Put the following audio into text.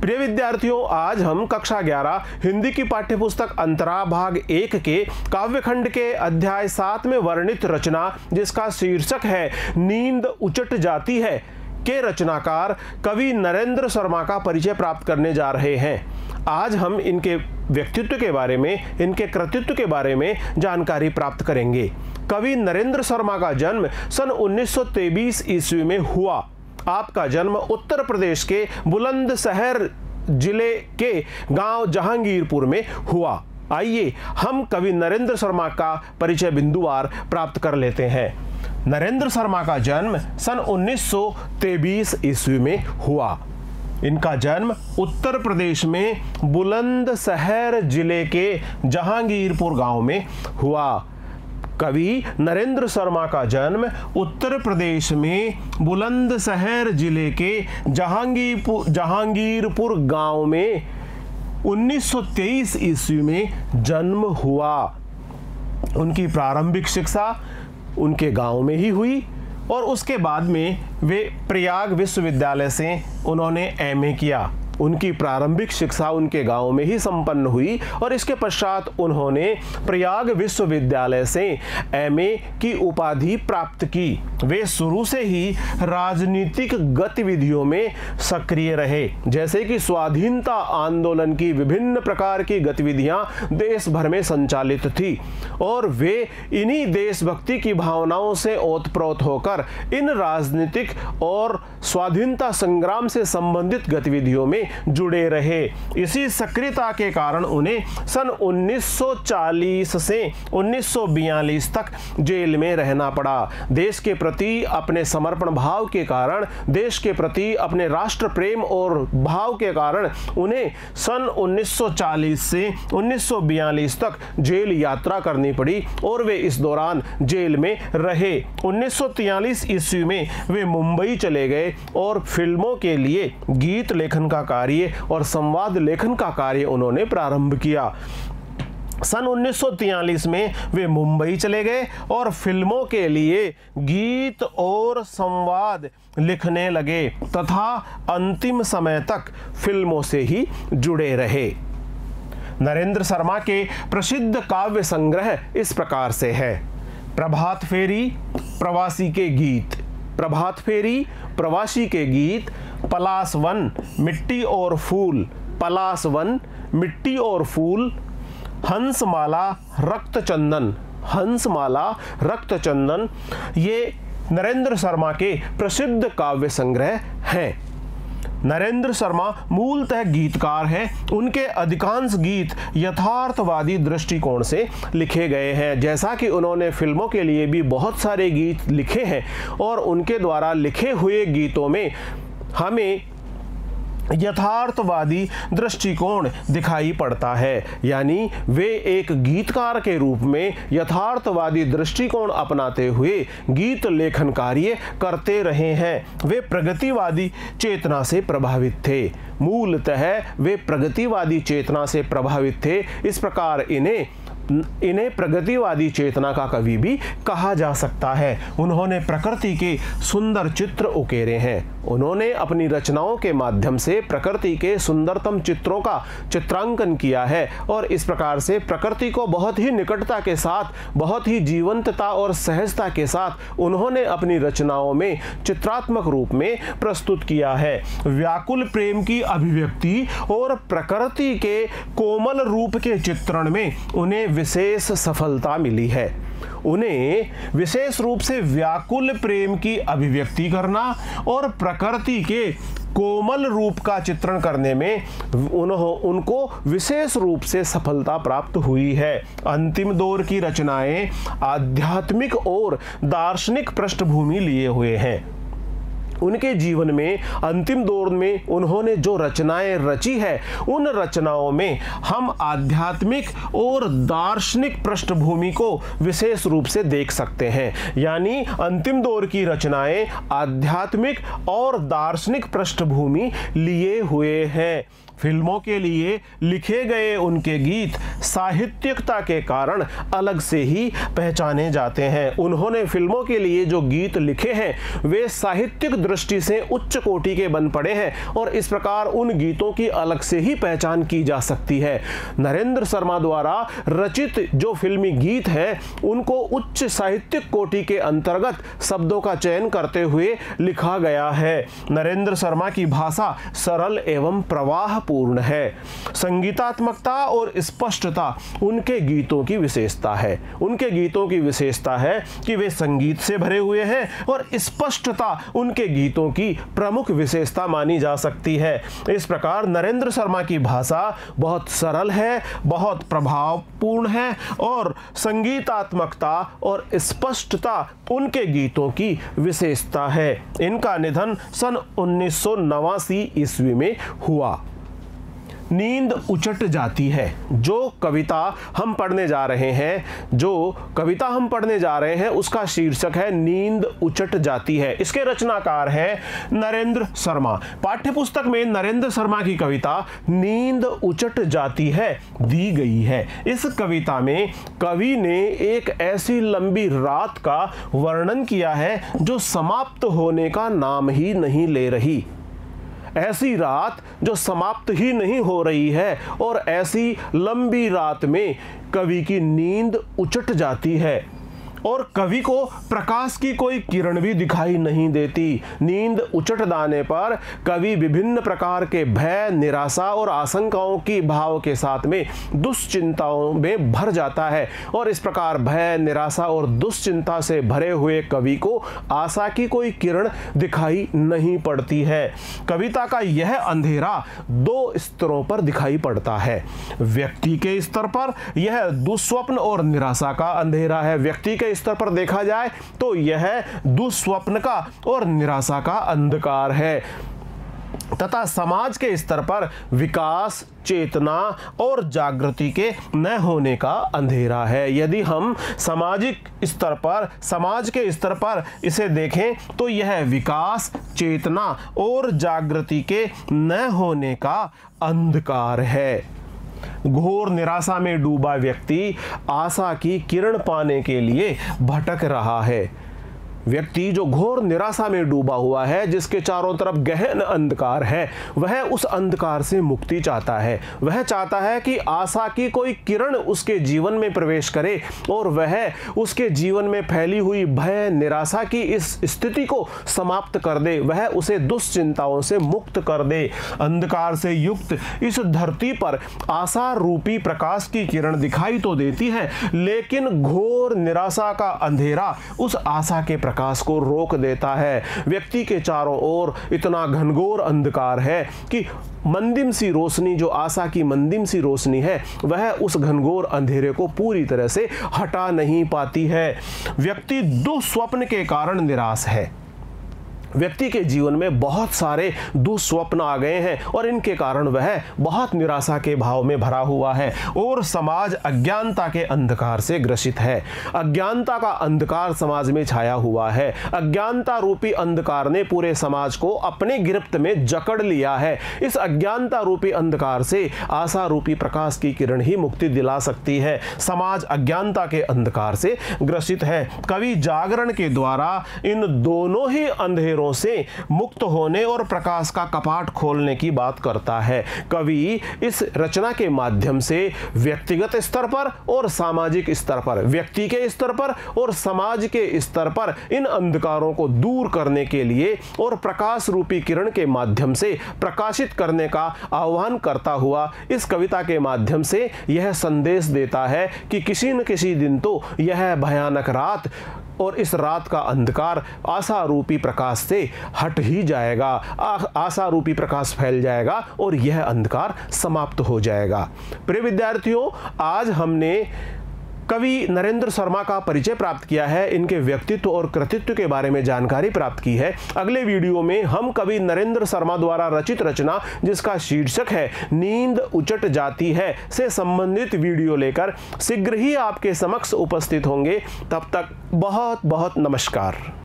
प्रिय विद्यार्थियों, आज हम कक्षा 11 हिंदी की पाठ्यपुस्तक अंतरा भाग 1 के काव्यखंड के अध्याय 7 में वर्णित रचना, जिसका शीर्षक है नींद उचट जाती है, के रचनाकार कवि नरेंद्र शर्मा का परिचय प्राप्त करने जा रहे हैं। आज हम इनके व्यक्तित्व के बारे में, इनके कृतित्व के बारे में जानकारी प्राप्त करेंगे। कवि नरेंद्र शर्मा का जन्म सन 1923 ईस्वी में हुआ। आपका जन्म उत्तर प्रदेश के बुलंदशहर जिले के गांव जहांगीरपुर में हुआ। आइए हम कवि नरेंद्र शर्मा का परिचय बिंदुवार प्राप्त कर लेते हैं। नरेंद्र शर्मा का जन्म सन 1923 ईस्वी में हुआ। इनका जन्म उत्तर प्रदेश में बुलंदशहर जिले के जहांगीरपुर गांव में हुआ। कवि नरेंद्र शर्मा का जन्म उत्तर प्रदेश में बुलंदशहर जिले के जहांगीरपुर गांव में 1923 ईस्वी में जन्म हुआ। उनकी प्रारंभिक शिक्षा उनके गांव में ही हुई और उसके बाद में वे प्रयाग विश्वविद्यालय से उन्होंने एमए किया। उनकी प्रारंभिक शिक्षा उनके गांव में ही संपन्न हुई और इसके पश्चात उन्होंने प्रयाग विश्वविद्यालय से एमए की उपाधि प्राप्त की। वे शुरू से ही राजनीतिक गतिविधियों में सक्रिय रहे, जैसे कि स्वाधीनता आंदोलन की विभिन्न प्रकार की गतिविधियां देश भर में संचालित थी और वे इन्हीं देशभक्ति की भावनाओं से ओतप्रोत होकर इन राजनीतिक और स्वाधीनता संग्राम से संबंधित गतिविधियों में जुड़े रहे। इसी सक्रियता के कारण उन्हें सन 1940 से 1942 तक जेल में रहना पड़ा। देश के प्रति अपने समर्पण भाव के कारण, देश के प्रति अपने राष्ट्र प्रेम और भाव के कारण उन्हें सन 1940 से 1942 तक जेल यात्रा करनी पड़ी और वे इस दौरान जेल में रहे। 1943 ईस्वी में वे मुंबई चले गए और फिल्मों के लिए गीत लेखन का कार्य और संवाद लेखन का कार्य उन्होंने प्रारंभ किया। सन 1943 में वे मुंबई चले गए और फिल्मों के लिए गीत और संवाद लिखने लगे तथा अंतिम समय तक फिल्मों से ही जुड़े रहे। नरेंद्र शर्मा के प्रसिद्ध काव्य संग्रह इस प्रकार से है। प्रभात फेरी, प्रवासी के गीत, प्रभात फेरी, प्रवासी के गीत, पलाश वन, मिट्टी और फूल, पलाश वन, मिट्टी और फूल, हंसमाला, रक्त चंदन, हंसमाला, रक्त चंदन, ये नरेंद्र शर्मा के प्रसिद्ध काव्य संग्रह हैं। नरेंद्र शर्मा मूलतः गीतकार हैं। उनके अधिकांश गीत यथार्थवादी दृष्टिकोण से लिखे गए हैं, जैसा कि उन्होंने फिल्मों के लिए भी बहुत सारे गीत लिखे हैं और उनके द्वारा लिखे हुए गीतों में हमें यथार्थवादी दृष्टिकोण दिखाई पड़ता है। यानी वे एक गीतकार के रूप में यथार्थवादी दृष्टिकोण अपनाते हुए गीत लेखन कार्य करते रहे हैं। वे प्रगतिवादी चेतना से प्रभावित थे। मूलतः वे प्रगतिवादी चेतना से प्रभावित थे। इस प्रकार इन्हें प्रगतिवादी चेतना का कवि भी कहा जा सकता है। उन्होंने प्रकृति के सुंदर चित्र उकेरे हैं। उन्होंने अपनी रचनाओं के माध्यम से प्रकृति के सुंदरतम चित्रों का चित्रांकन किया है और इस प्रकार से प्रकृति को बहुत ही निकटता के साथ, बहुत ही जीवंतता और सहजता के साथ उन्होंने अपनी रचनाओं में चित्रात्मक रूप में प्रस्तुत किया है। व्याकुल प्रेम की अभिव्यक्ति और प्रकृति के कोमल रूप के चित्रण में उन्हें विशेष सफलता मिली है। उन्हें विशेष रूप से व्याकुल प्रेम की अभिव्यक्ति करना और प्रकृति के कोमल रूप का चित्रण करने में उनको विशेष रूप से सफलता प्राप्त हुई है। अंतिम दौर की रचनाएं आध्यात्मिक और दार्शनिक पृष्ठभूमि लिए हुए हैं। उनके जीवन में अंतिम दौर में उन्होंने जो रचनाएं रची है, उन रचनाओं में हम आध्यात्मिक और दार्शनिक पृष्ठभूमि को विशेष रूप से देख सकते हैं। यानी अंतिम दौर की रचनाएं आध्यात्मिक और दार्शनिक पृष्ठभूमि लिए हुए हैं। फिल्मों के लिए लिखे गए उनके गीत साहित्यिकता के कारण अलग से ही पहचाने जाते हैं। उन्होंने फिल्मों के लिए जो गीत लिखे हैं वे साहित्यिक दृष्टि से उच्च कोटि के बन पड़े हैं और इस प्रकार उन गीतों की अलग से ही पहचान की जा सकती है। नरेंद्र शर्मा द्वारा रचित जो फिल्मी गीत हैं उनको उच्च साहित्यिक कोटि के अंतर्गत शब्दों का चयन करते हुए लिखा गया है। नरेंद्र शर्मा की भाषा सरल एवं प्रवाहपूर्ण है। संगीतात्मकता और स्पष्टता उनके गीतों की विशेषता है। उनके गीतों की विशेषता है कि वे संगीत से भरे हुए हैं और स्पष्टता उनके गीतों की प्रमुख विशेषता मानी जा सकती है। इस प्रकार नरेंद्र शर्मा की भाषा बहुत सरल है, बहुत प्रभावपूर्ण है और संगीतात्मकता और स्पष्टता उनके गीतों की विशेषता है। इनका निधन सन 1989 ईस्वी में हुआ। नींद उचट जाती है जो कविता हम पढ़ने जा रहे हैं उसका शीर्षक है नींद उचट जाती है। इसके रचनाकार है नरेंद्र शर्मा। पाठ्यपुस्तक में नरेंद्र शर्मा की कविता नींद उचट जाती है दी गई है। इस कविता में कवि ने एक ऐसी लंबी रात का वर्णन किया है जो समाप्त होने का नाम ही नहीं ले रही। ऐसी रात जो समाप्त ही नहीं हो रही है और ऐसी लंबी रात में कवि की नींद उचट जाती है और कवि को प्रकाश की कोई किरण भी दिखाई नहीं देती। नींद उचट जाने पर कवि विभिन्न प्रकार के भय, निराशा और आशंकाओं की भाव के साथ में दुश्चिंताओं में भर जाता है और इस प्रकार भय, निराशा और दुश्चिंता से भरे हुए कवि को आशा की कोई किरण दिखाई नहीं पड़ती है। कविता का यह अंधेरा दो स्तरों पर दिखाई पड़ता है। व्यक्ति के स्तर पर यह दुस्वप्न और निराशा का अंधेरा है। व्यक्ति के स्तर पर देखा जाए तो यह दुस्वप्न का और निराशा का अंधकार है तथा समाज के स्तर पर विकास, चेतना और जागृति के न होने का अंधेरा है। यदि हम समाज के स्तर पर इसे देखें तो यह विकास, चेतना और जागृति के न होने का अंधकार है। घोर निराशा में डूबा व्यक्ति आशा की किरण पाने के लिए भटक रहा है। व्यक्ति जो घोर निराशा में डूबा हुआ है, जिसके चारों तरफ गहन अंधकार है, वह उस अंधकार से मुक्ति चाहता है। वह चाहता है कि आशा की कोई किरण उसके जीवन में प्रवेश करे और वह उसके जीवन में फैली हुई भय, निराशा की इस स्थिति को समाप्त कर दे। वह उसे दुश्चिंताओं से मुक्त कर दे। अंधकार से युक्त इस धरती पर आशा रूपी प्रकाश की किरण दिखाई तो देती है, लेकिन घोर निराशा का अंधेरा उस आशा के प्रकाश को रोक देता है। व्यक्ति के चारों ओर इतना घनघोर अंधकार है कि मंदिम सी रोशनी, जो आशा की मंदिम सी रोशनी है, वह उस घनघोर अंधेरे को पूरी तरह से हटा नहीं पाती है। व्यक्ति दुस्वप्न के कारण निराश है। व्यक्ति के जीवन में बहुत सारे दुस्वप्न आ गए हैं और इनके कारण वह बहुत निराशा के भाव में भरा हुआ है और समाज अज्ञानता के अंधकार से ग्रसित है। अज्ञानता का अंधकार समाज में छाया हुआ है। अज्ञानता रूपी अंधकार ने पूरे समाज को अपने गिरफ्त में जकड़ लिया है। इस अज्ञानता रूपी अंधकार से आशा रूपी प्रकाश की किरण ही मुक्ति दिला सकती है। समाज अज्ञानता के अंधकार से ग्रसित है। कवि जागरण के द्वारा इन दोनों ही अंधेरों से मुक्त होने और प्रकाश का कपाट खोलने की बात करता है। कवि इस रचना के माध्यम से व्यक्तिगत स्तर पर और सामाजिक स्तर पर, व्यक्ति के स्तर पर और समाज के स्तर पर इन अंधकारों को दूर करने के लिए और प्रकाश रूपी किरण के माध्यम से प्रकाशित करने का आह्वान करता हुआ इस कविता के माध्यम से यह संदेश देता है कि किसी न किसी दिन तो यह भयानक रात और इस रात का अंधकार आशा रूपी प्रकाश से हट ही जाएगा। आशा रूपी प्रकाश फैल जाएगा और यह अंधकार समाप्त हो जाएगा। प्रिय विद्यार्थियों, आज हमने कवि नरेंद्र शर्मा का परिचय प्राप्त किया है, इनके व्यक्तित्व और कृतित्व के बारे में जानकारी प्राप्त की है। अगले वीडियो में हम कवि नरेंद्र शर्मा द्वारा रचित रचना जिसका शीर्षक है नींद उचट जाती है से संबंधित वीडियो लेकर शीघ्र ही आपके समक्ष उपस्थित होंगे। तब तक बहुत बहुत नमस्कार।